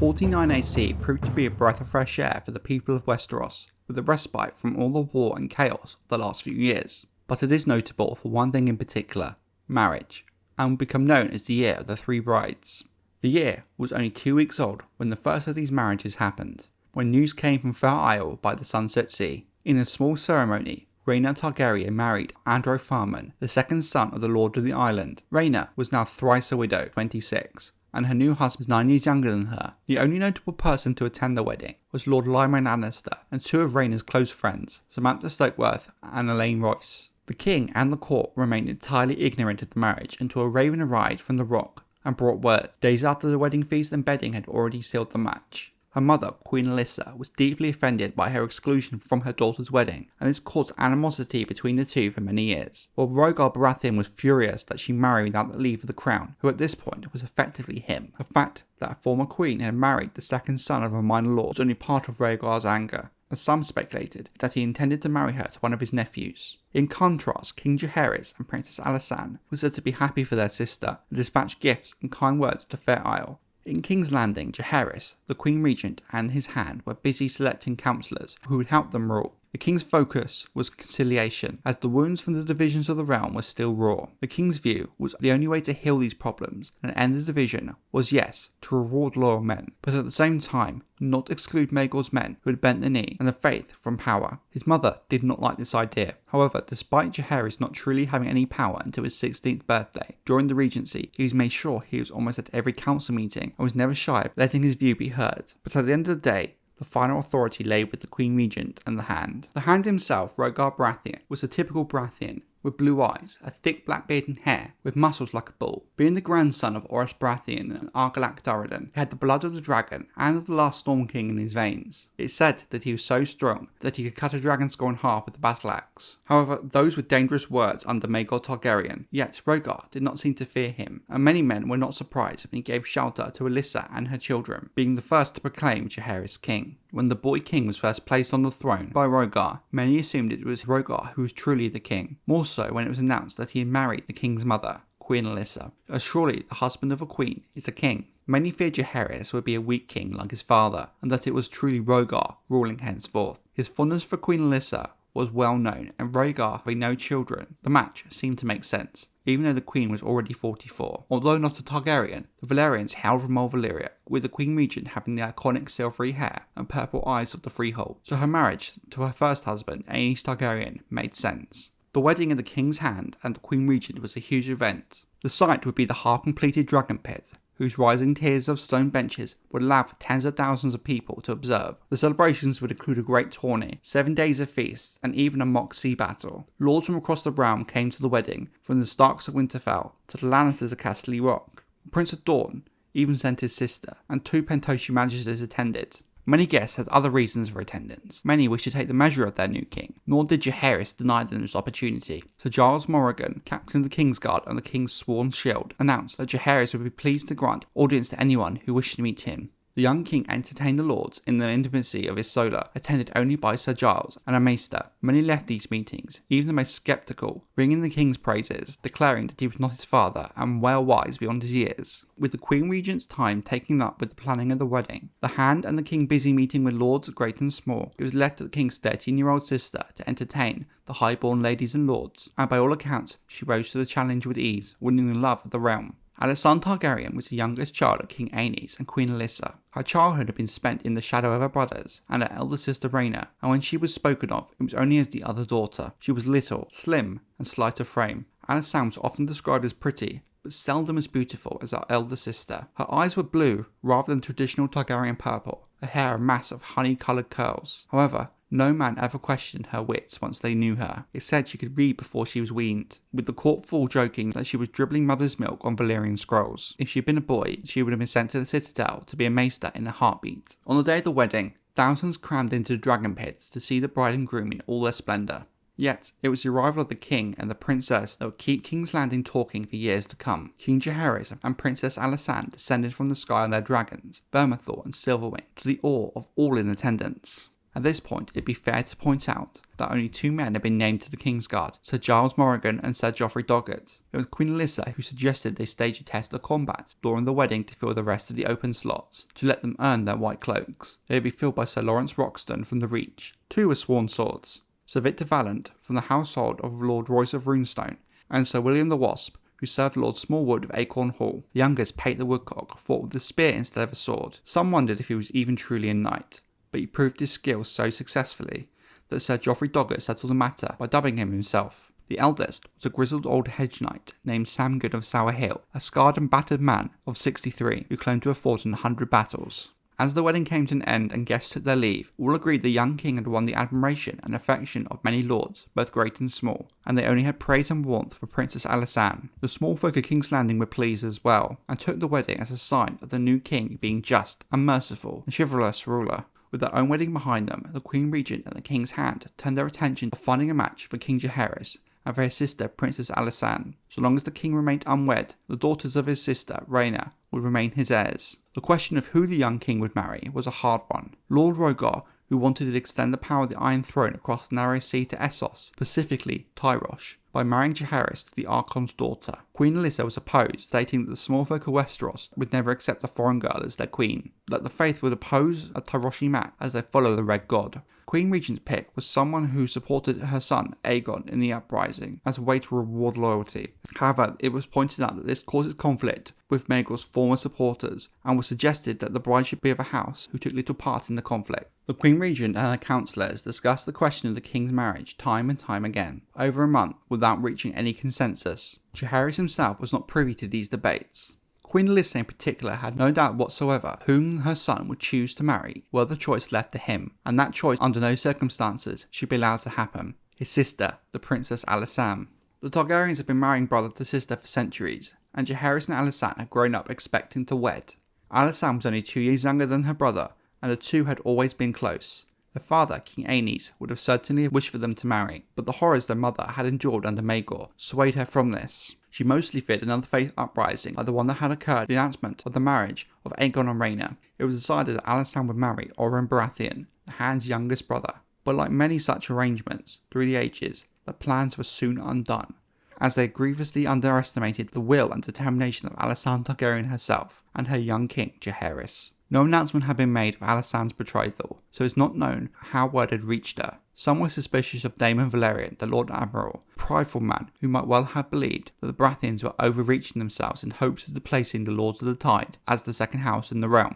49 AC proved to be a breath of fresh air for the people of Westeros, with a respite from all the war and chaos of the last few years. But it is notable for one thing in particular: marriage, and will become known as the Year of the Three Brides. The year was only 2 weeks old when the first of these marriages happened, when news came from Fair Isle by the Sunset Sea. In a small ceremony, Rhaena Targaryen married Andrew Farman, the second son of the Lord of the Island. Rhaena was now thrice a widow, 26, and her new husband was 9 years younger than her. The only notable person to attend the wedding was Lord Lyman Lannister and two of Rhaena's close friends, Samantha Stokeworth and Elaine Royce. The king and the court remained entirely ignorant of the marriage until a raven arrived from the rock and brought word. Days after the wedding feast and bedding had already sealed the match. Her mother, Queen Alyssa, was deeply offended by her exclusion from her daughter's wedding, and this caused animosity between the two for many years, while Rhaegar Baratheon was furious that she married without the leave of the crown, who at this point was effectively him. The fact that a former queen had married the second son of a minor lord was only part of Rhaegar's anger, as some speculated that he intended to marry her to one of his nephews. In contrast, King Jaehaerys and Princess Alysanne were said to be happy for their sister and dispatched gifts and kind words to Fair Isle. In King's Landing, Jaehaerys, the Queen Regent, and his hand were busy selecting councillors who would help them rule. The king's focus was conciliation, as the wounds from the divisions of the realm were still raw. The king's view was the only way to heal these problems and end the division was, yes, to reward loyal men, but at the same time, not exclude Maegor's men who had bent the knee and the faith from power. His mother did not like this idea. However, despite Jaehaerys not truly having any power until his 16th birthday, during the regency, he was made sure he was almost at every council meeting and was never shy of letting his view be heard. But at the end of the day, the final authority lay with the Queen Regent and the Hand. The Hand himself, Rhaegar Baratheon, was a typical Baratheon, with blue eyes, a thick black beard and hair, with muscles like a bull. Being the grandson of Orys Baratheon and Argilac Durridon, he had the blood of the dragon and of the last Storm King in his veins. It is said that he was so strong that he could cut a dragon skull in half with a battle axe. However, those were dangerous words under Maegor Targaryen, yet Rhaegar did not seem to fear him, and many men were not surprised when he gave shelter to Alyssa and her children, being the first to proclaim Jaehaerys king. When the boy king was first placed on the throne by Rhaegar, many assumed it was Rhaegar who was truly the king, more so when it was announced that he had married the king's mother, Queen Alyssa, as surely the husband of a queen is a king. Many feared Jaehaerys would be a weak king like his father, and that it was truly Rhaegar ruling henceforth. His fondness for Queen Alyssa was well known, and Rhaegar having no children, the match seemed to make sense, even though the queen was already 44. Although not a Targaryen, the Valerians hailed from Old Valyria, with the Queen Regent having the iconic silvery hair and purple eyes of the Freehold, so her marriage to her first husband, Aenys Targaryen, made sense. The wedding of the King's Hand and the Queen Regent was a huge event. The site would be the half-completed dragon pit, whose rising tiers of stone benches would allow for tens of thousands of people to observe. The celebrations would include a great tourney, 7 days of feasts, and even a mock sea battle. Lords from across the realm came to the wedding, from the Starks of Winterfell to the Lannisters of Castle Rock. Prince of Dorne even sent his sister, and 2 Pentoshi Magisters attended. Many guests had other reasons for attendance. Many wished to take the measure of their new king, nor did Jaehaerys deny them this opportunity. Sir Giles Morrigan, captain of the Kingsguard and the King's Sworn Shield, announced that Jaehaerys would be pleased to grant audience to anyone who wished to meet him. The young king entertained the lords in the intimacy of his solar, attended only by Sir Giles and a maester. Many left these meetings, even the most sceptical, ringing the king's praises, declaring that he was not his father and well wise beyond his years. With the Queen Regent's time taking up with the planning of the wedding, the Hand and the king busy meeting with lords great and small, it was left to the king's 13-year-old sister to entertain the highborn ladies and lords, and by all accounts she rose to the challenge with ease, winning the love of the realm. Alysanne Targaryen was the youngest child of King Aenys and Queen Alyssa. Her childhood had been spent in the shadow of her brothers and her elder sister Rhaena, and when she was spoken of, it was only as the other daughter. She was little, slim, and slight of frame. Alysanne was often described as pretty, but seldom as beautiful as her elder sister. Her eyes were blue, rather than traditional Targaryen purple, her hair a mass of honey-coloured curls. However, no man ever questioned her wits once they knew her. It said she could read before she was weaned, with the court fool joking that she was dribbling mother's milk on Valyrian scrolls. If she had been a boy, she would have been sent to the Citadel to be a maester in a heartbeat. On the day of the wedding, thousands crammed into the dragon pit to see the bride and groom in all their splendour. Yet, it was the arrival of the king and the princess that would keep King's Landing talking for years to come. King Jaehaerys and Princess Alysanne descended from the sky on their dragons, Vermithor and Silverwing, to the awe of all in attendance. At this point, it'd be fair to point out that only 2 men had been named to the Kingsguard, Sir Giles Morrigan and Sir Joffrey Doggett. It was Queen Alyssa who suggested they stage a test of combat during the wedding to fill the rest of the open slots, to let them earn their white cloaks. They would be filled by Sir Lawrence Roxton from the Reach. 2 were sworn swords, Sir Victor Vallant from the household of Lord Royce of Runestone, and Sir William the Wasp, who served Lord Smallwood of Acorn Hall. The youngest, Pate the Woodcock, fought with a spear instead of a sword. Some wondered if he was even truly a knight, but he proved his skill so successfully that Sir Joffrey Doggett settled the matter by dubbing him himself. The eldest was a grizzled old hedge knight named Sam Good of Sour Hill, a scarred and battered man of 63 who claimed to have fought in 100 battles. As the wedding came to an end and guests took their leave, all agreed the young king had won the admiration and affection of many lords, both great and small, and they only had praise and warmth for Princess Alysanne. The small folk of King's Landing were pleased as well, and took the wedding as a sign of the new king being just and merciful and chivalrous ruler. With their own wedding behind them, the Queen Regent and the King's Hand turned their attention to finding a match for King Jaehaerys and for his sister Princess Alysanne. So long as the king remained unwed, the daughters of his sister Rhaena would remain his heirs. The question of who the young king would marry was a hard one. Lord Rhaegar, who wanted to extend the power of the Iron Throne across the narrow sea to Essos, specifically Tyrosh, by marrying Jaehaerys to the Archon's daughter. Queen Alyssa was opposed, stating that the small folk of Westeros would never accept a foreign girl as their queen, that the faith would oppose a Tyroshi map as they follow the Red God. Queen Regent's pick was someone who supported her son Aegon in the uprising as a way to reward loyalty. However, it was pointed out that this causes conflict with Maegor's former supporters, and was suggested that the bride should be of a house who took little part in the conflict. The Queen Regent and her councillors discussed the question of the king's marriage time and time again, over a month, without reaching any consensus. Jaehaerys himself was not privy to these debates. Queen Alyssa in particular had no doubt whatsoever whom her son would choose to marry were the choice left to him, and that choice under no circumstances should be allowed to happen. His sister, the Princess Alysanne. The Targaryens have been marrying brother to sister for centuries, and Jaehaerys and Alysanne had grown up expecting to wed. Alysanne was only 2 years younger than her brother, and the two had always been close. Their father, King Aenys, would have certainly wished for them to marry, but the horrors their mother had endured under Maegor swayed her from this. She mostly feared another faith uprising like the one that had occurred the announcement of the marriage of Aegon and Rhaena. It was decided that Alysanne would marry Oberyn Baratheon, the Hand's youngest brother. But like many such arrangements through the ages, the plans were soon undone, as they grievously underestimated the will and determination of Alysanne Targaryen herself and her young king Jaehaerys. No announcement had been made of Alysanne's betrothal, so it's not known how word had reached her. Some were suspicious of Daemon Valerian, the Lord Admiral, a prideful man who might well have believed that the Baratheons were overreaching themselves in hopes of placing the Lords of the Tide as the second house in the realm.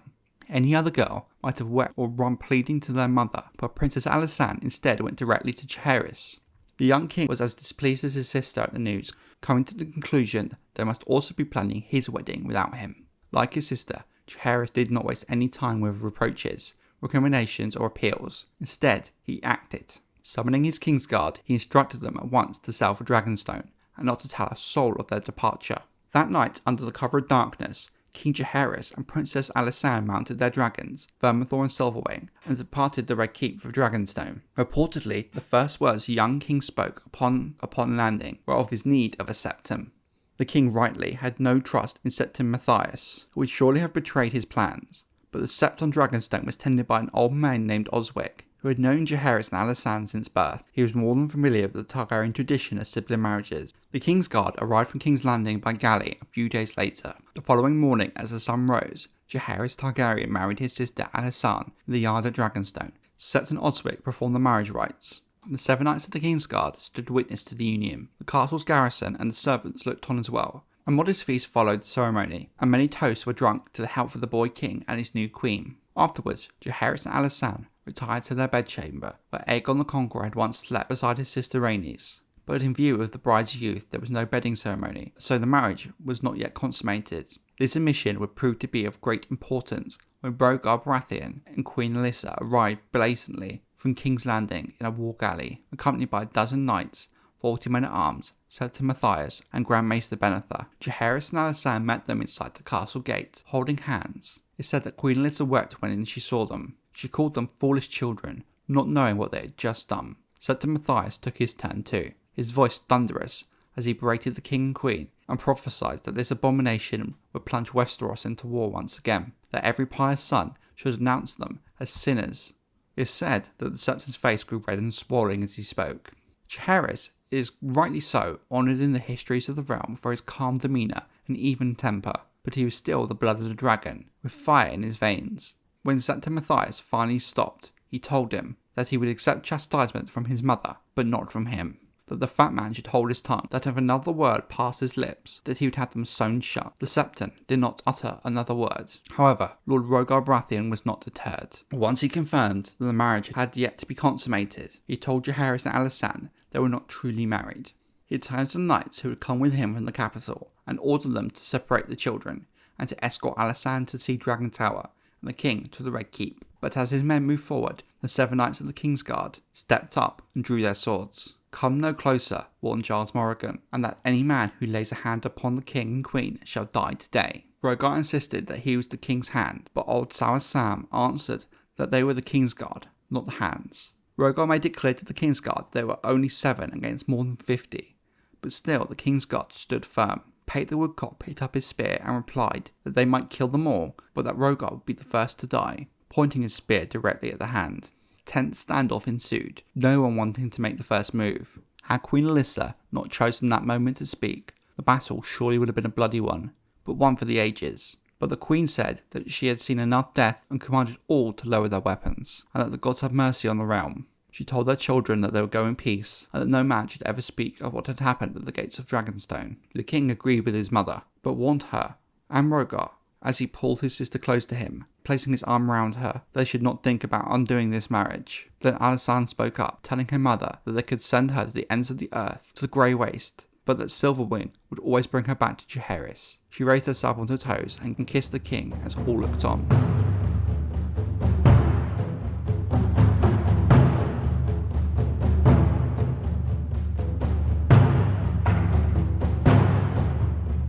Any other girl might have wept or run pleading to their mother, but Princess Alysanne instead went directly to Jaehaerys. The young king was as displeased as his sister at the news, coming to the conclusion that they must also be planning his wedding without him. Like his sister, Jaehaerys did not waste any time with reproaches, recriminations or appeals. Instead, he acted. Summoning his Kingsguard, he instructed them at once to sail for Dragonstone, and not to tell a soul of their departure. That night, under the cover of darkness, King Jaehaerys and Princess Alysanne mounted their dragons, Vermithor and Silverwing, and departed the Red Keep for Dragonstone. Reportedly, the first words the young king spoke upon landing were of his need of a septum. The king rightly had no trust in Septim Matthias, who would surely have betrayed his plans, but the sept on Dragonstone was tended by an old man named Oswick, who had known Jaehaerys and Alysanne since birth. He was more than familiar with the Targaryen tradition of sibling marriages. The King's Guard arrived from King's Landing by galley a few days later. The following morning, as the sun rose, Jaehaerys Targaryen married his sister Alysanne in the yard at Dragonstone. Sept and Oswick performed the marriage rites. The 7 knights of the King's Guard stood witness to the union. The castle's garrison and the servants looked on as well. A modest feast followed the ceremony, and many toasts were drunk to the health of the boy king and his new queen. Afterwards, Jaehaerys and Alysanne retired to their bedchamber, where Aegon the Conqueror had once slept beside his sister Rhaenys. But in view of the bride's youth, there was no bedding ceremony, so the marriage was not yet consummated. This omission would prove to be of great importance when Rhaegar Baratheon and Queen Alyssa arrived blatantly from King's Landing in a war galley, accompanied by a dozen knights, 40 men-at-arms, Septim Matthias and Grand Maester Benethor. Jaehaerys and Alysanne met them inside the castle gate, holding hands. It said that Queen Alyssa wept when she saw them. She called them foolish children, not knowing what they had just done. Septim Matthias took his turn too, his voice thunderous as he berated the king and queen, and prophesied that this abomination would plunge Westeros into war once again, that every pious son should announce them as sinners It is said that the Septon's face grew red and swollen as he spoke. Jaehaerys is rightly so honoured in the histories of the realm for his calm demeanour and even temper, but he was still the blood of the dragon, with fire in his veins. When Septon Mathias finally stopped, he told him that he would accept chastisement from his mother, but not from him. That the fat man should hold his tongue, that if another word passed his lips, that he would have them sewn shut. The Septon did not utter another word. However, Lord Rhaegar Baratheon was not deterred. Once he confirmed that the marriage had yet to be consummated, he told Jaehaerys and Alysanne they were not truly married. He turned to the knights who had come with him from the capital, and ordered them to separate the children, and to escort Alysanne to see Dragon Tower, and the king to the Red Keep. But as his men moved forward, the 7 knights of the Kingsguard stepped up and drew their swords. "Come no closer," warned Giles Morrigan, "and that any man who lays a hand upon the king and queen shall die today." Rhaegar insisted that he was the king's hand, but old Sour Sam answered that they were the Kingsguard, not the hands. Rhaegar made it clear to the Kingsguard there were only 7 against more than 50, but still the Kingsguard stood firm. Pate the Woodcock picked up his spear and replied that they might kill them all, but that Rhaegar would be the first to die, pointing his spear directly at the hand. Tense standoff ensued, no one wanting to make the first move. Had Queen Alyssa not chosen that moment to speak, the battle surely would have been a bloody one, but one for the ages. But the Queen said that she had seen enough death and commanded all to lower their weapons, and that the gods have mercy on the realm. She told their children that they would go in peace, and that no man should ever speak of what had happened at the gates of Dragonstone. The king agreed with his mother, but warned her, and Rhaegar, as he pulled his sister close to him, placing his arm round her, they should not think about undoing this marriage. Then Alysanne spoke up, telling her mother that they could send her to the ends of the earth, to the grey waste, but that Silverwing would always bring her back to Jaehaerys. She raised herself on her toes and kissed the king as all looked on.